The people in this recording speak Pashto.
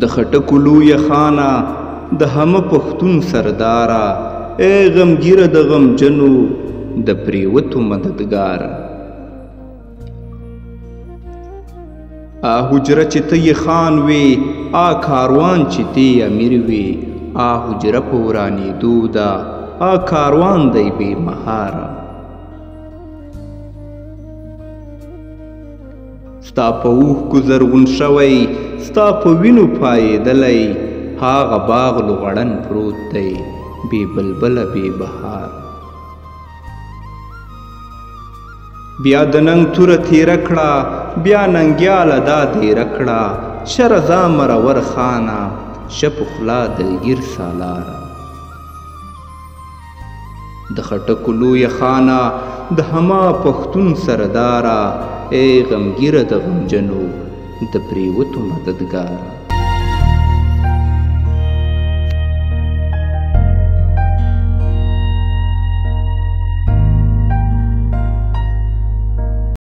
د خټکو لویه خانه د همه پښتون سرداره، ای غمګیره د غمجنو د پریوتو مددګاره. حجره چې ته یې خان وې، کاروان چې ته امیر وې، حجره په ورانېدو ده، کاروان دی بې مهاره. ستا په اوښکو زرغون شوی، ستا په وینو پایېدلی، هاغه باغ لغړن پروت دی بې بلبله بې بهار. بیا د ننګ توره تېره کړه، بیا ننګیاله دا دیره کړه، شه رضا مرور خانه، شه په خوله دلګیر سالاره. د خټکو لویه خانه د همه پښتون سرداره، ای غمګیره د غمجنو د پریوتو مددګاره.